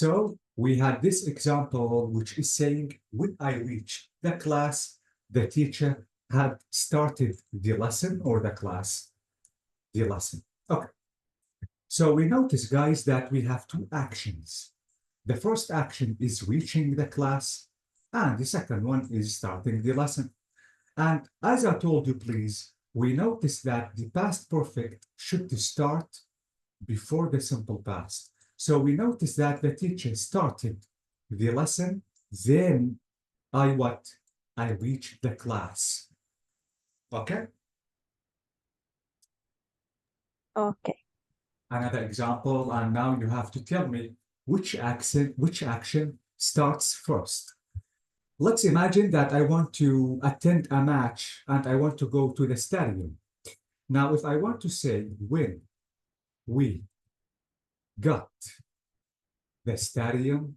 So we had this example, which is saying, when I reach the class, the teacher had started the lesson or the class, the lesson. Okay. So we notice, guys, that we have two actions. The first action is reaching the class, and the second one is starting the lesson. And as I told you, please, we notice that the past perfect should start before the simple past. So we notice that the teacher started the lesson, then I what? I reached the class. Okay? Okay. Another example, and now you have to tell me which action starts first. Let's imagine that I want to attend a match and I want to go to the stadium. Now, if I want to say when we got the stadium,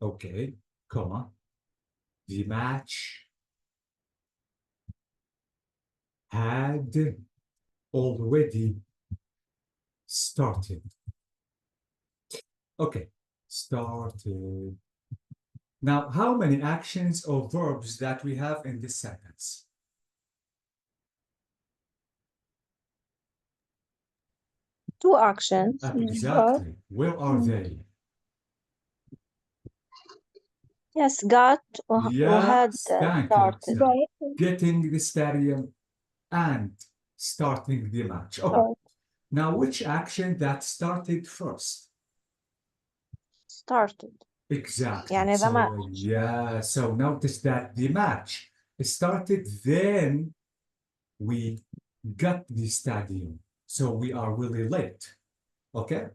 okay, comma, the match had already started. Okay, started. Now, how many actions or verbs that we have in this sentence? Two actions. Exactly. Where are they? Yes, got or had Yes, thank you. started. Getting the stadium and starting the match. Okay. Now, which action that started first? Started. Exactly. يعني the So, match. yeah, so notice that the match started, then we got the stadium. So we are really late. Okay.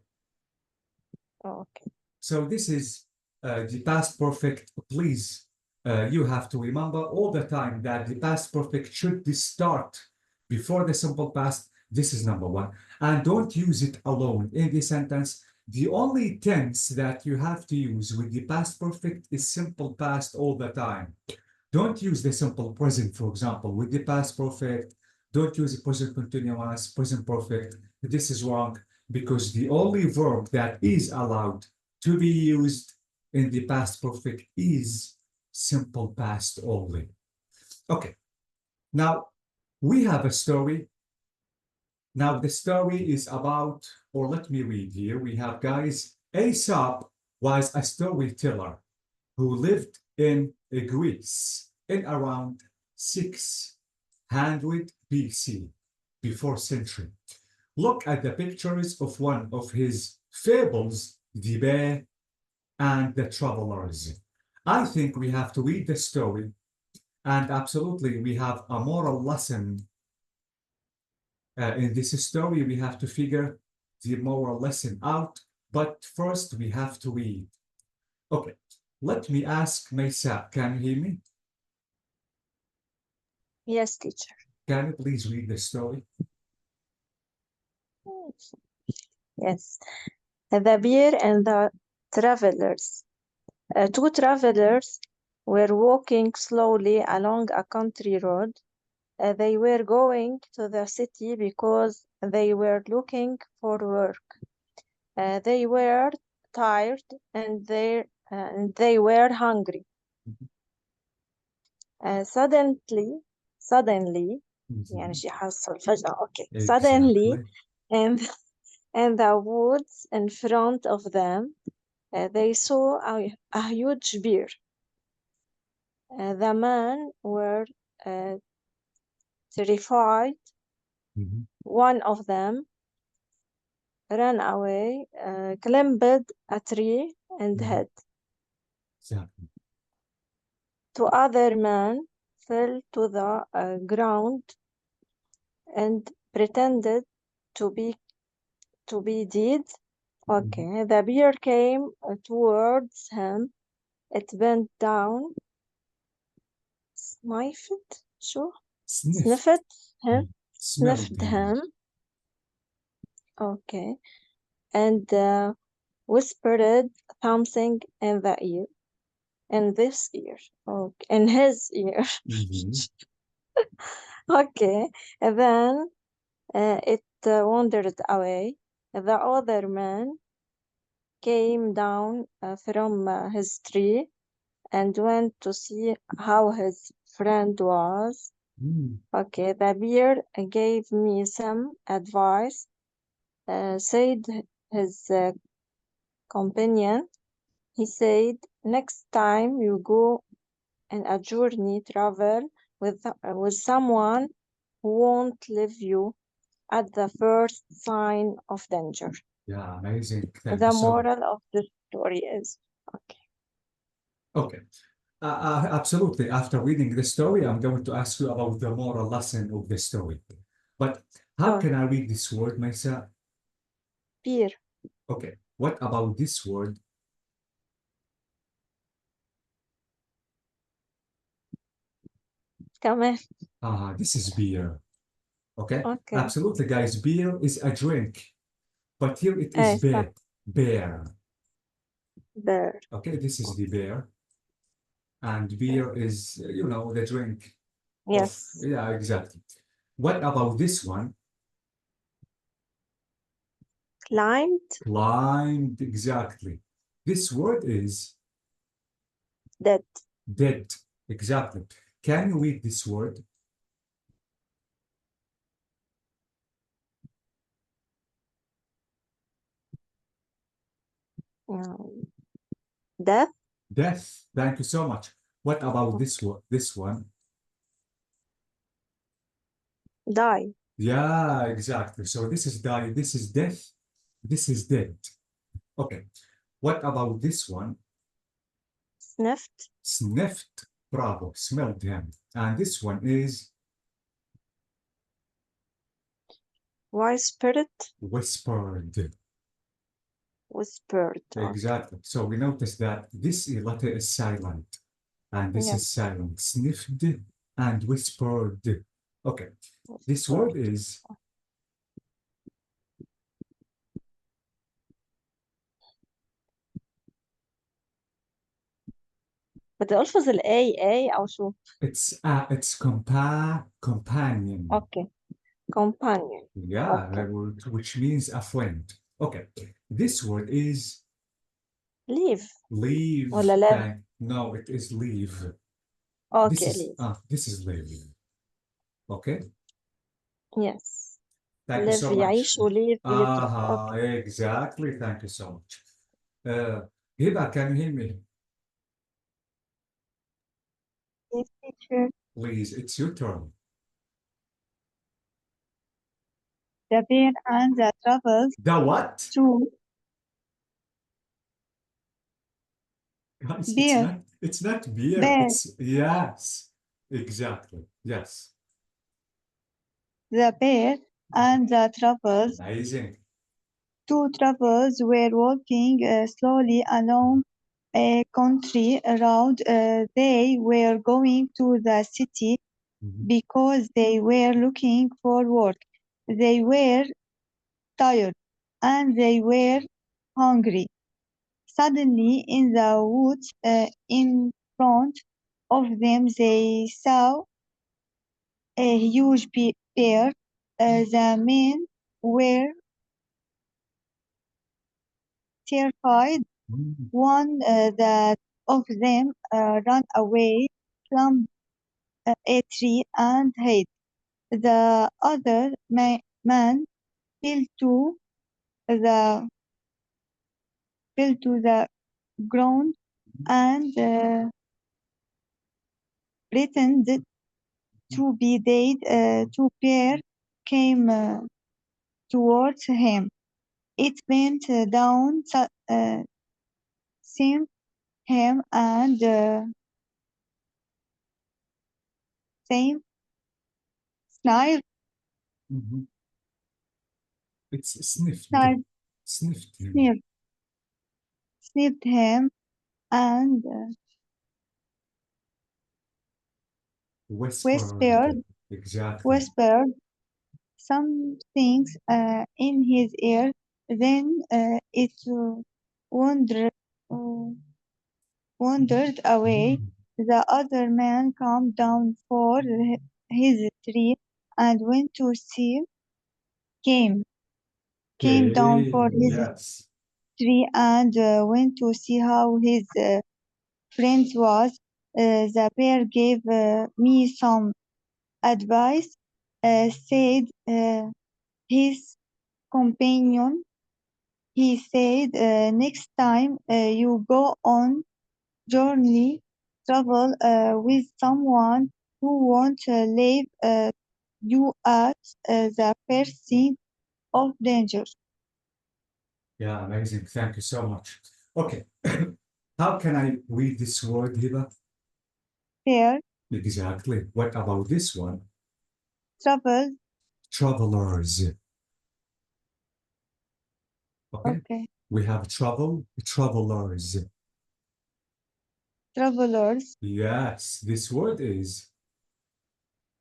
Okay. So this is the past perfect. Please, you have to remember all the time that the past perfect should start before the simple past. This is number one. And don't use it alone in the sentence. The only tense that you have to use with the past perfect is simple past all the time. Don't use the simple present, for example, with the past perfect. Don't use the present continuous, present perfect. This is wrong because the only verb that is allowed to be used in the past perfect is simple past only. Okay, now we have a story. Now the story is about, or let me read here. We have, guys, Aesop was a storyteller who lived in Greece in around 600 BC, before century. Look at the pictures of one of his fables, the bear and the travelers. I think we have to read the story, and absolutely we have a moral lesson. In this story, we have to figure the moral lesson out, but first we have to read. Okay, let me ask Maysa, can you hear me? Yes, teacher. Can you please read the story? Yes. The bear and the travelers. Two travelers were walking slowly along a country road. They were going to the city because they were looking for work. They were tired and they were hungry. Suddenly يعني شي حصل فجأة. Okay. Suddenly, in the woods in front of them, they saw a huge bear. The men were terrified. One of them ran away, climbed a tree, and hid. Two other men fell to the ground and pretended to be dead. Okay, the bear came towards him. It bent down, sniffed him. Okay, and whispered something in this ear. Okay, in his ear. Okay, and then it wandered away. The other man came down from his tree and went to see how his friend was. Okay, the bear gave me some advice, said his companion. He said, next time you go on a journey, travel with someone who won't leave you at the first sign of danger. Yeah, amazing. Thank The you so much. moral of the story is okay. Okay. Absolutely. After reading the story, I'm going to ask you about the moral lesson of the story. But how Oh. can I read this word myself? Beer. Okay. What about this word? كمان. This is beer. Okay. Okay. Absolutely, guys. Beer is a drink, but here it Eh, is bear. Bear. bear. Okay, this is the bear. And beer is, you know, the drink. Yes. Yeah, exactly. What about this one? Climbed. Climbed, exactly. This word is Dead. dead, exactly. Can you read this word? Death. Death. Thank you so much. What about this one? This one? Die. Yeah, exactly. So this is die, this is death, this is dead. Okay. What about this one? Sniffed. Sniffed. Bravo. Smelled him. And this one is Whispered. whispered. Whispered. Exactly. So we notice that this letter is silent, and this Yes. is silent. Sniffed and whispered. Okay. This Whispered. word is بدي ألفظ ال A أو شو؟ it's companion. Okay. Companion. Yeah, Okay. which means a friend. Okay. This word is Leave. leave. ولا live. No, it is leave. Okay, leave. This is leave. Okay. Yes. Thank you live so much. يعيش وليف يترك. Okay. Exactly. Thank you so much. Hiba, can you hear me? Yes, teacher. Please, it's your turn. The bear and the travels The what? to Guys, bear. it's not beer. Bear. It's yes. Exactly. Yes. The bear and the travels. Amazing. Two travelers were walking slowly along a country road. They were going to the city because they were looking for work. They were tired and they were hungry. Suddenly, in the woods in front of them, they saw a huge bear. The men were terrified. One of them ran away, climbed a tree, and hid. The other man fell to the ground and pretended to be dead. Two bears came towards him. It bent down, seemed him, and sniffed It's sniffed. sniffed Sniffed him. sniffed sniffed him and Whispered. Exactly. whispered some things in his ear. Then it wandered wandered away. The other man calmed down for his tree and went to see came down for his Yes. tree and went to see how his friend was. The bear gave me some advice, said his companion. He said, next time you go on journey, travel with someone who won't leave you at the first sign of danger. Yeah, amazing. Thank you so much. Okay. How can I read this word, Hiba? Fair, Exactly. What about this one? travel, Travelers. Okay. okay, We have travel, travelers. travelers, Yes, this word is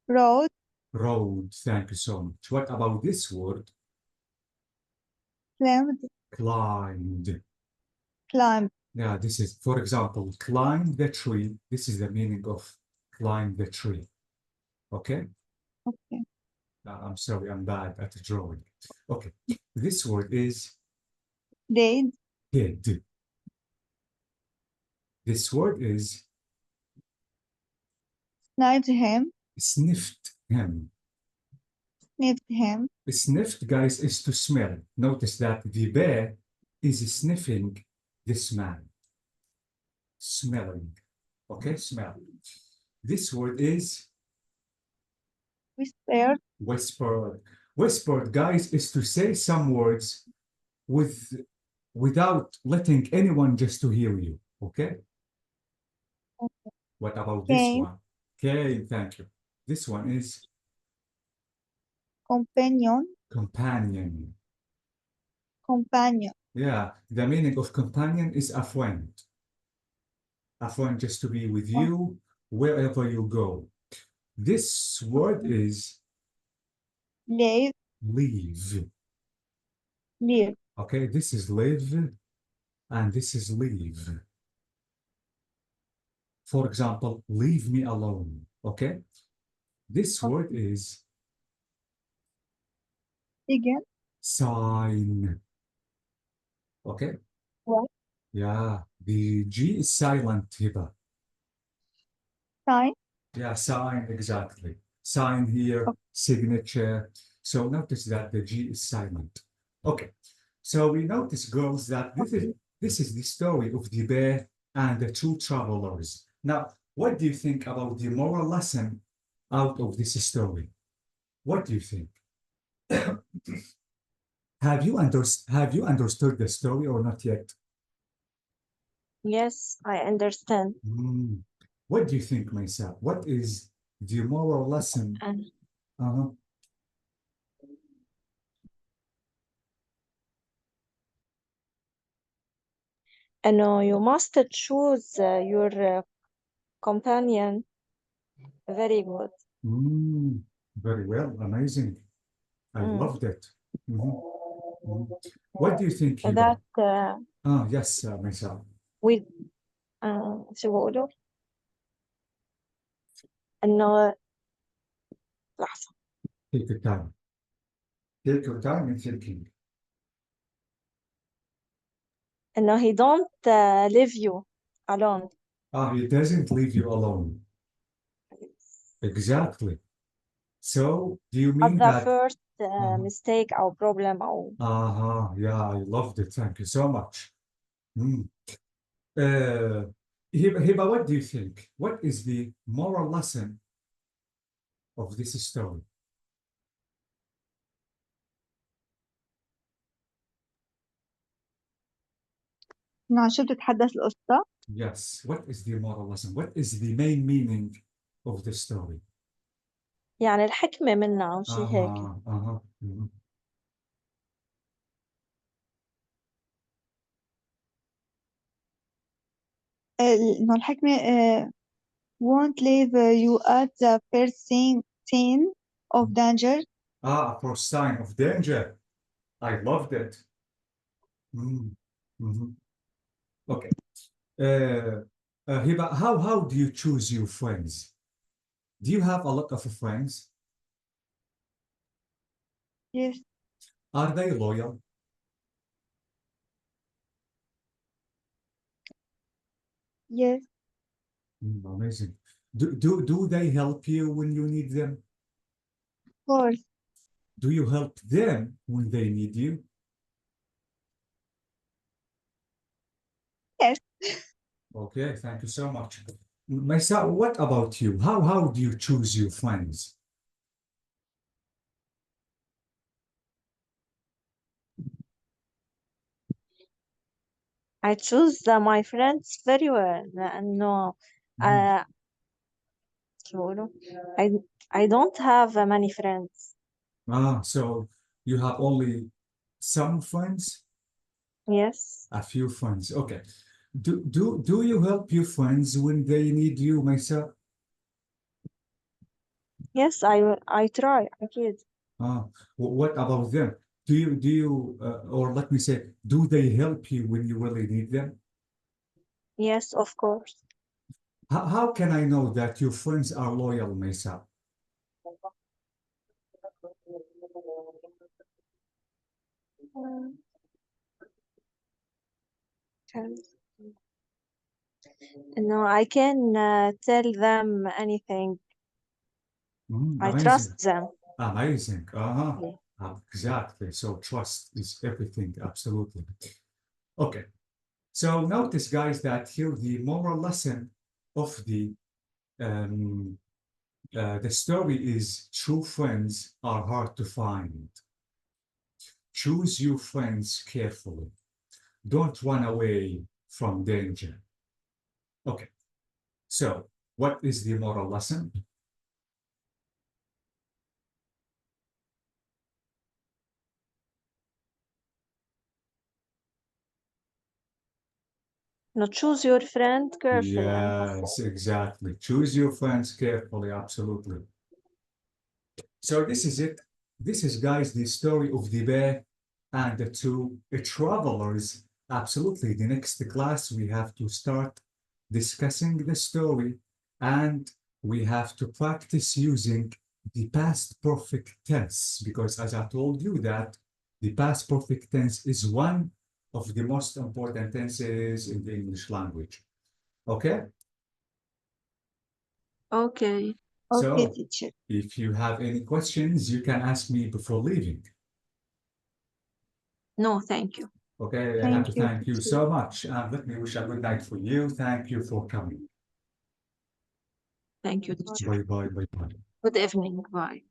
road, road. Thank you so much. What about this word? climbed, Climbed. climb, Yeah, this is, for example, climb the tree. This is the meaning of climb the tree. Okay? okay, I'm sorry, I'm bad at drawing. Okay. This word is did, hid. This word is sniped him, sniffed him. sniffed him, Sniffed, guys, is to smell. Notice that the bear is sniffing this man. Smelling. Okay, smell. This word is whispered, whispered. Whispered, guys, is to say some words without letting anyone just to hear you. Okay? What about this came, one? Okay, thank you. This one is companion, companion. companion, Yeah, the meaning of companion is a friend. A friend just to be with you wherever you go. This word is leave, leave. leave, Okay, this is live and this is leave. For example, leave me alone. Okay, this word is again, sign. Okay, what, yeah, the G is silent, Hiba. sign, Yeah, sign, exactly. Sign here, signature. So notice that the G is silent. Okay, so we notice, girls, that this is the story of the bear and the two travelers. Now, what do you think about the moral lesson out of this story? What do you think? Have you understood the story or not yet? Yes, I understand. Hmm. What do you think, Maysa? What is the moral lesson? And Uh-huh. no, you must choose your companion. Very good. Very well, amazing. I Mm. loved it. Mhm, mhm. What do you think, That Hiba? Yes, Maysa. with شو بقوله؟ إنه لحظة. Take your time. Take your time in thinking. إنه he don't leave you alone. He doesn't leave you alone. Exactly. So, do you At mean the that? first Uh-huh. mistake أو problem أو Yeah, I loved it. Thank you so much. Mm. Uh, Hiba, what do you think? What is the moral lesson of this story? عن شو بتتحدث القصة؟ Yes, what is the moral lesson? What is the main meaning of the story? يعني الحكمة منها أو شي هيك. Mhm. إنه الحكمة won't leave you at the first scene of danger. For sign of danger. I loved it. Mm, mhm. Okay. Hiba, how do you choose your friends? Do you have a lot of friends? Yes, Are they loyal? Yes, Amazing. Do they help you when you need them? of course. Do you help them when they need you? Yes. Okay, thank you so much. Maisa, what about you? How do you choose your friends? I choose my friends very well لأنه Mhm. شو بقولوا I don't have many friends. So you have only some friends, Yes, a few friends. Okay. Do you help your friends when they need you, Maisa? yes, I try أكيد. What about them? Or let me say, do they help you when you really need them? Yes, of course. How can I know that your friends are loyal, Maisa? No, I can tell them anything. I Amazing. trust them. Amazing. Yeah. Exactly. So trust is everything. Absolutely. Okay. So notice, guys, that here the moral lesson of the story is true friends are hard to find. Choose your friends carefully. Don't run away from danger. Okay. So what is the moral lesson? No, choose your friend carefully. Yes, exactly. Choose your friends carefully. Absolutely. So this is it. This is, guys, the story of the bear and the two travelers. Absolutely. The next class, we have to start discussing the story and we have to practice using the past perfect tense because, as I told you, that the past perfect tense is one of the most important tenses in the English language. Okay? Okay. Okay, So teacher. if you have any questions, you can ask me before leaving. No, thank you. Okay, I have Thank to you, thank you teacher. so much. Let me wish a good night for you. Thank you for coming. Thank you, teacher. Bye bye, bye bye. Good evening. Bye.